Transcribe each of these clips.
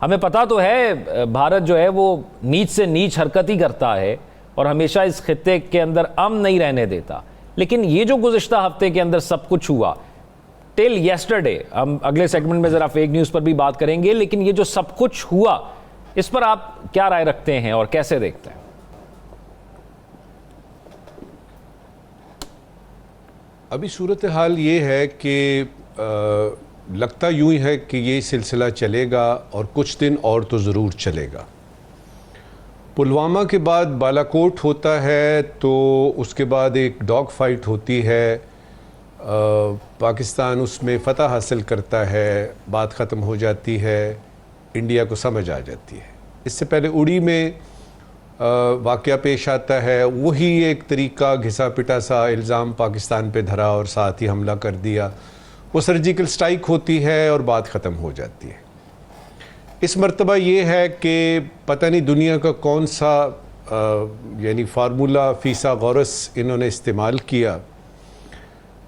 हमें पता तो है भारत जो है वो नीच से नीच हरकत ही करता है और हमेशा इस खित्ते के अंदर अमन नहीं रहने देता, लेकिन ये जो गुज़िश्ता हफ्ते के अंदर सब कुछ हुआ टिल येस्टरडे, हम अगले सेगमेंट में ज़रा फेक न्यूज़ पर भी बात करेंगे, लेकिन ये जो सब कुछ हुआ इस पर आप क्या राय रखते हैं और कैसे देखते हैं? अभी सूरत हाल ये है कि लगता यूं ही है कि ये सिलसिला चलेगा और कुछ दिन और तो ज़रूर चलेगा। पुलवामा के बाद बालाकोट होता है, तो उसके बाद एक डॉग फाइट होती है, पाकिस्तान उसमें फ़तह हासिल करता है, बात ख़त्म हो जाती है, इंडिया को समझ आ जाती है। इससे पहले उड़ी में वाक़या पेश आता है, वही एक तरीका घिसा पिटा सा इल्ज़ाम पाकिस्तान पे धरा और साथ ही हमला कर दिया, वो सर्जिकल स्ट्राइक होती है और बात ख़त्म हो जाती है। इस मर्तबा ये है कि पता नहीं दुनिया का कौन सा यानी फार्मूला फीसा गौरस इन्होंने इस्तेमाल किया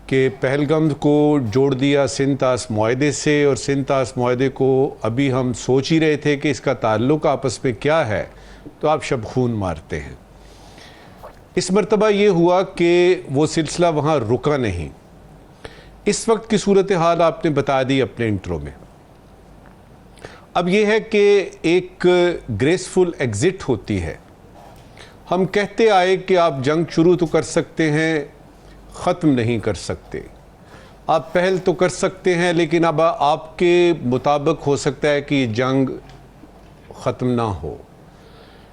कि पहलगाम को जोड़ दिया सिंध-तास मुआहदे से, और सिंध-तास मुआहदे को अभी हम सोच ही रहे थे कि इसका ताल्लुक़ आपस में क्या है, तो आप शब खून मारते हैं। इस मर्तबा ये हुआ कि वो सिलसिला वहाँ रुका नहीं। इस वक्त की सूरत हाल आपने बता दी अपने इंट्रो में। अब ये है कि एक ग्रेसफुल एग्ज़िट होती है। हम कहते आए कि आप जंग शुरू तो कर सकते हैं, ख़त्म नहीं कर सकते। आप पहल तो कर सकते हैं, लेकिन अब आपके मुताबिक हो सकता है कि जंग ख़त्म ना हो,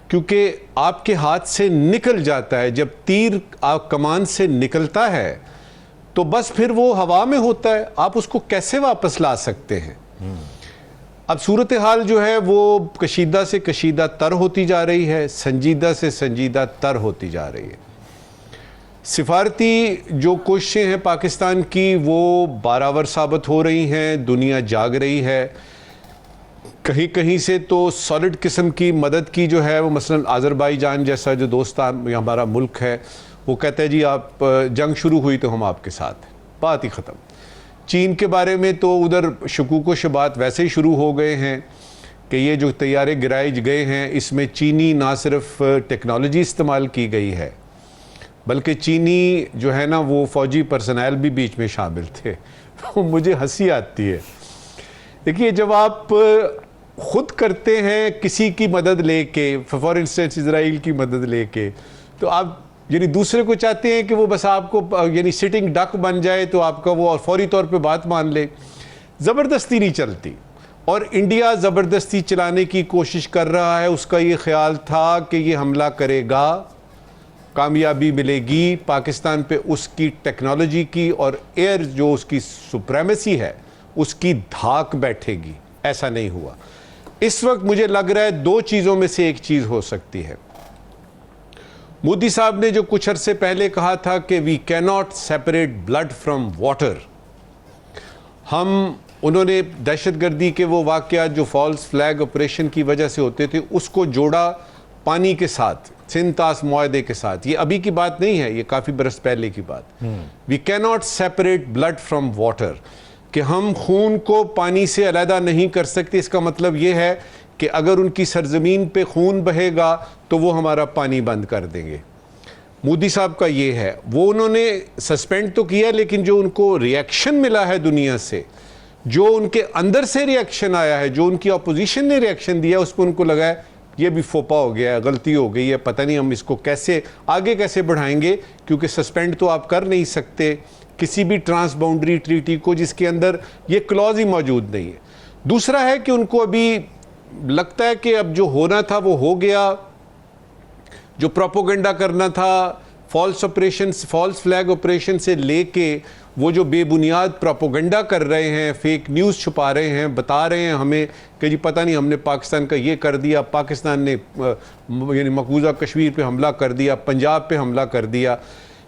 क्योंकि आपके हाथ से निकल जाता है। जब तीर आप कमान से निकलता है तो बस फिर वो हवा में होता है, आप उसको कैसे वापस ला सकते हैं? अब सूरत हाल जो है वो कशीदा से कशीदा तर होती जा रही है, संजीदा से संजीदा तर होती जा रही है। सिफारती जो कोशिशें हैं पाकिस्तान की वो बारावर साबित हो रही हैं, दुनिया जाग रही है। कहीं कहीं से तो सॉलिड किस्म की मदद की जो है वो, मसलन आज़रबाईजान जैसा जो दोस्तान हमारा मुल्क है, वो कहता है जी आप जंग शुरू हुई तो हम आपके साथ हैं, बात ही ख़त्म। चीन के बारे में तो उधर शकूक व शुबात वैसे ही शुरू हो गए हैं कि ये जो तैयारे गिराए गए हैं इसमें चीनी ना सिर्फ टेक्नोलॉजी इस्तेमाल की गई है, बल्कि चीनी जो है ना वो फ़ौजी पर्सनल भी बीच में शामिल थे। तो मुझे हंसी आती है। देखिए, जब आप ख़ुद करते हैं किसी की मदद लेके, फॉर इंस्टेंस इसराइल की मदद लेके, तो आप यानी दूसरे को चाहते हैं कि वो बस आपको यानी सिटिंग डक बन जाए तो आपका वो और फौरी तौर पे बात मान ले। ज़बरदस्ती नहीं चलती, और इंडिया ज़बरदस्ती चलाने की कोशिश कर रहा है। उसका ये ख्याल था कि ये हमला करेगा, कामयाबी मिलेगी, पाकिस्तान पे उसकी टेक्नोलॉजी की और एयर जो उसकी सुप्रीमेसी है उसकी धाक बैठेगी। ऐसा नहीं हुआ। इस वक्त मुझे लग रहा है दो चीज़ों में से एक चीज़ हो सकती है। मोदी साहब ने जो कुछ अरसे पहले कहा था कि we cannot separate blood from water, उन्होंने दहशतगर्दी के वो वाक़यात जो फॉल्स फ्लैग ऑपरेशन की वजह से होते थे उसको जोड़ा पानी के साथ, सिंध-तास मुआहदे के साथ। ये अभी की बात नहीं है, ये काफ़ी बरस पहले की बात। We cannot separate blood from water, कि हम खून को पानी से अलहदा नहीं कर सकते। इसका मतलब ये है कि अगर उनकी सरजमीन पे खून बहेगा तो वो हमारा पानी बंद कर देंगे। मोदी साहब का ये है, वो उन्होंने सस्पेंड तो किया, लेकिन जो उनको रिएक्शन मिला है दुनिया से, जो उनके अंदर से रिएक्शन आया है, जो उनकी अपोजिशन ने रिएक्शन दिया, उस पर उनको लगा है ये भी फोपा हो गया है, गलती हो गई है, पता नहीं हम इसको कैसे आगे कैसे बढ़ाएंगे, क्योंकि सस्पेंड तो आप कर नहीं सकते किसी भी ट्रांस बाउंड्री ट्रीटी को जिसके अंदर ये क्लॉज ही मौजूद नहीं है। दूसरा है कि उनको अभी लगता है कि अब जो होना था वो हो गया, जो प्रोपोगंडा करना था, फॉल्स फ्लैग ऑपरेशन से लेके वो जो बेबुनियाद प्रोपोगंडा कर रहे हैं, फेक न्यूज़ छुपा रहे हैं, बता रहे हैं हमें कि जी पता नहीं हमने पाकिस्तान का ये कर दिया, पाकिस्तान ने यानी मकबूजा कश्मीर पे हमला कर दिया, पंजाब पे हमला कर दिया,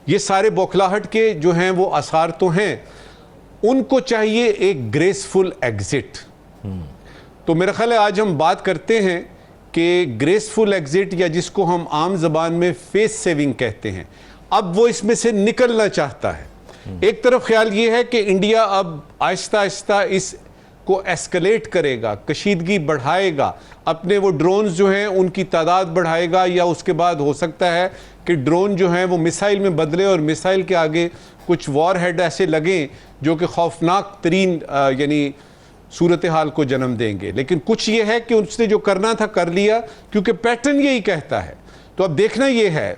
ये सारे बौखलाहट के जो हैं वो आसार तो हैं। उनको चाहिए एक ग्रेसफुल एग्जिट। तो मेरा ख्याल है आज हम बात करते हैं कि ग्रेसफुल एग्जिट, या जिसको हम आम जबान में फेस सेविंग कहते हैं, अब वो इसमें से निकलना चाहता है। एक तरफ ख्याल ये है कि इंडिया अब आहिस्ता आहिस्ता इस को एस्केलेट करेगा, कशीदगी बढ़ाएगा, अपने वो ड्रोन्स जो हैं उनकी तादाद बढ़ाएगा, या उसके बाद हो सकता है कि ड्रोन जो हैं वो मिसाइल में बदले और मिसाइल के आगे कुछ वॉर हेड ऐसे लगें जो कि खौफनाक तरीन यानी सूरत हाल को जन्म देंगे। लेकिन कुछ ये है कि उसने जो करना था कर लिया, क्योंकि पैटर्न यही कहता है। तो अब देखना ये है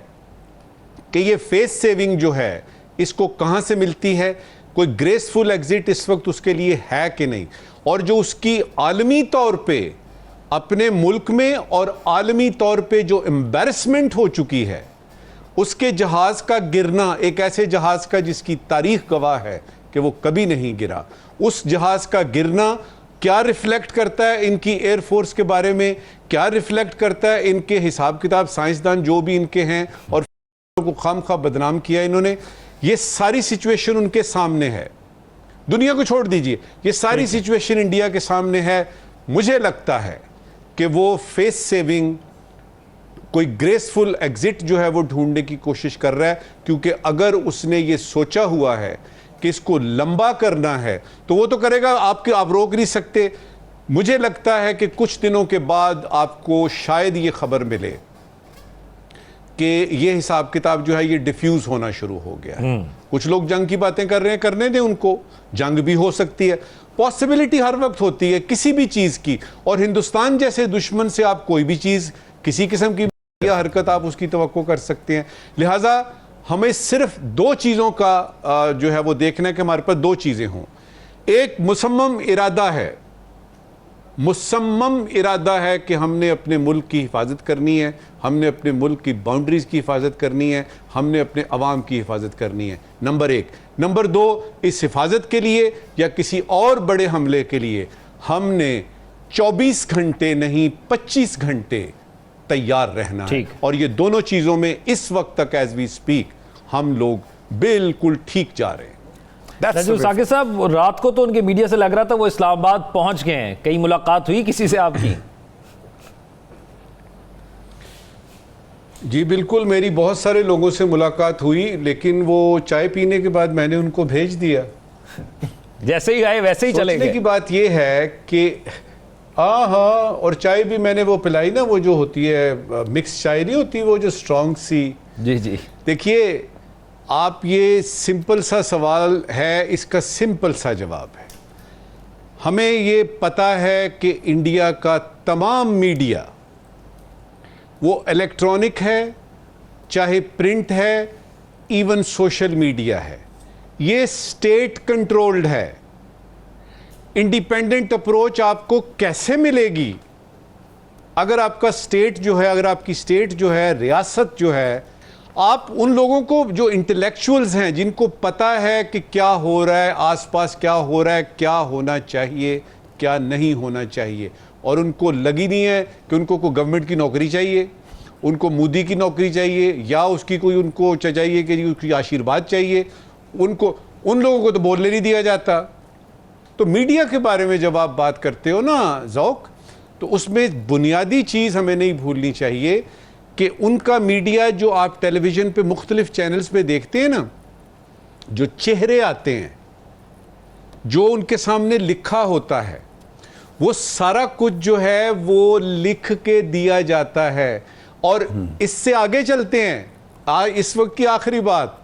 कि ये फेस सेविंग जो है इसको कहाँ से मिलती है, कोई ग्रेसफुल एग्जिट इस वक्त उसके लिए है कि नहीं, और जो उसकी आलमी तौर पे अपने मुल्क में और आलमी तौर पे जो एम्बैरसमेंट हो चुकी है, उसके जहाज का गिरना, एक ऐसे जहाज का जिसकी तारीख गवाह है कि वो कभी नहीं गिरा, उस जहाज का गिरना क्या रिफ्लेक्ट करता है इनकी एयरफोर्स के बारे में, क्या रिफ्लेक्ट करता है इनके हिसाब किताब साइंसदान जो भी इनके हैं, और को खामखा बदनाम किया इन्होंने। ये सारी सिचुएशन उनके सामने है, दुनिया को छोड़ दीजिए, ये सारी सिचुएशन इंडिया के सामने है। मुझे लगता है कि वो फेस सेविंग, कोई ग्रेसफुल एग्जिट जो है वो ढूंढने की कोशिश कर रहा है, क्योंकि अगर उसने ये सोचा हुआ है कि इसको लंबा करना है तो वो तो करेगा, आप रोक नहीं सकते। मुझे लगता है कि कुछ दिनों के बाद आपको शायद ये खबर मिले कि ये हिसाब किताब जो है ये डिफ्यूज होना शुरू हो गया है। कुछ लोग जंग की बातें कर रहे हैं, करने दें उनको, जंग भी हो सकती है, पॉसिबिलिटी हर वक्त होती है किसी भी चीज की। और हिंदुस्तान जैसे दुश्मन से आप कोई भी चीज, किसी किस्म की हरकत आप उसकी तवक्को कर सकते हैं। लिहाजा हमें सिर्फ दो चीजों का जो है वो देखना है कि हमारे पास दो चीजें हों। एक मुसम्मम इरादा है, मुसम्मम इरादा है कि हमने अपने मुल्क की हिफाजत करनी है, हमने अपने मुल्क की बाउंड्रीज की हिफाजत करनी है, हमने अपने अवाम की हिफाजत करनी है, नंबर एक। नंबर दो, इस हिफाजत के लिए या किसी और बड़े हमले के लिए हमने 24 घंटे नहीं 25 घंटे तैयार रहना है। और ये दोनों चीजों में इस वक्त तक एज वी स्पीक हम लोग बिल्कुल ठीक जा रहे हैं। साकिब साहब, रात को तो उनके मीडिया से लग रहा था वो इस्लामाबाद पहुंच गए हैं, कई मुलाकात हुई किसी से आपकी? जी बिल्कुल, मेरी बहुत सारे लोगों से मुलाकात हुई, लेकिन वो चाय पीने के बाद मैंने उनको भेज दिया। जैसे ही आए वैसे ही चले गए। की बात ये है कि हाँ, और चाय भी मैंने वो पिलाई ना, वो जो होती है मिक्स चाय नहीं होती, वो जो स्ट्रॉन्ग सी। जी जी, देखिए आप, ये सिंपल सा सवाल है, इसका सिंपल सा जवाब है। हमें ये पता है कि इंडिया का तमाम मीडिया, वो इलेक्ट्रॉनिक है चाहे प्रिंट है, इवन सोशल मीडिया है, ये स्टेट कंट्रोल्ड है। इंडिपेंडेंट अप्रोच आपको कैसे मिलेगी अगर आपका स्टेट जो है, अगर आपकी स्टेट जो है, रियासत जो है, आप उन लोगों को जो इंटेलेक्चुअल्स हैं, जिनको पता है कि क्या हो रहा है आसपास, क्या हो रहा है, क्या होना चाहिए, क्या नहीं होना चाहिए, और उनको लगी नहीं है कि उनको कोई गवर्नमेंट की नौकरी चाहिए, उनको मोदी की नौकरी चाहिए, या उसकी कोई उनको चाहिए कि उसकी आशीर्वाद चाहिए, उनको, उन लोगों को तो बोलने नहीं दिया जाता। तो मीडिया के बारे में जब आप बात करते हो ना ज़ौक, तो उसमें बुनियादी चीज़ हमें नहीं भूलनी चाहिए कि उनका मीडिया जो आप टेलीविज़न पे मुख्तलिफ चैनल्स पे देखते हैं ना, जो चेहरे आते हैं, जो उनके सामने लिखा होता है, वो सारा कुछ जो है वो लिख के दिया जाता है। और इससे आगे चलते हैं, इस वक्त की आखिरी बात,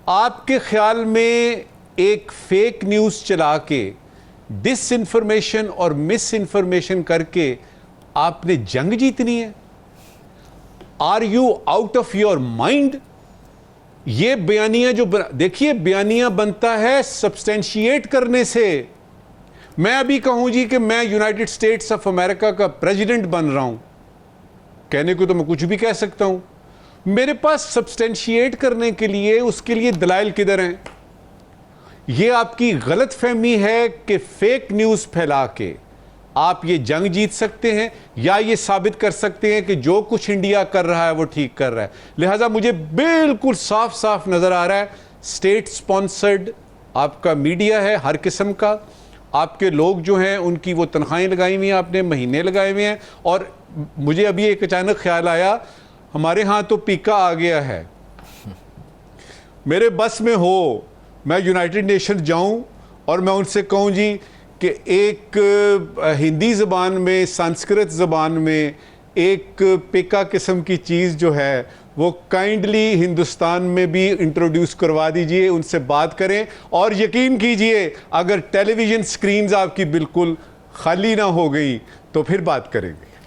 आपके ख्याल में एक फेक न्यूज़ चला के, डिस इंफॉर्मेशन और मिस इंफॉर्मेशन करके आपने जंग जीतनी है? Are you out of your mind? ये बयानियां जो देखिए, बयानियां बनता है सब्सटेंशिएट करने से। मैं अभी कहूं जी कि मैं यूनाइटेड स्टेट्स ऑफ अमेरिका का प्रेसिडेंट बन रहा हूं, कहने को तो मैं कुछ भी कह सकता हूं, मेरे पास सब्सटेंशिएट करने के लिए, उसके लिए दलाइल किधर हैं? ये आपकी गलत फहमी है कि फेक न्यूज़ फैला के आप ये जंग जीत सकते हैं, या ये साबित कर सकते हैं कि जो कुछ इंडिया कर रहा है वो ठीक कर रहा है। लिहाजा मुझे बिल्कुल साफ साफ नज़र आ रहा है, स्टेट स्पॉन्सर्ड आपका मीडिया है हर किस्म का, आपके लोग जो हैं उनकी वो तनख्वाहें लगाई हुई हैं, आपने महीने लगाए हुए हैं। और मुझे अभी एक अचानक ख्याल आया, हमारे यहाँ तो पीका आ गया है, मेरे बस में हो मैं यूनाइटेड नेशन जाऊं और मैं उनसे कहूं जी कि एक हिंदी ज़बान में, संस्कृत ज़बान में एक पिका किस्म की चीज़ जो है वो काइंडली हिंदुस्तान में भी इंट्रोड्यूस करवा दीजिए, उनसे बात करें। और यकीन कीजिए अगर टेलीविज़न स्क्रीन्स आपकी बिल्कुल खाली ना हो गई तो फिर बात करेंगे।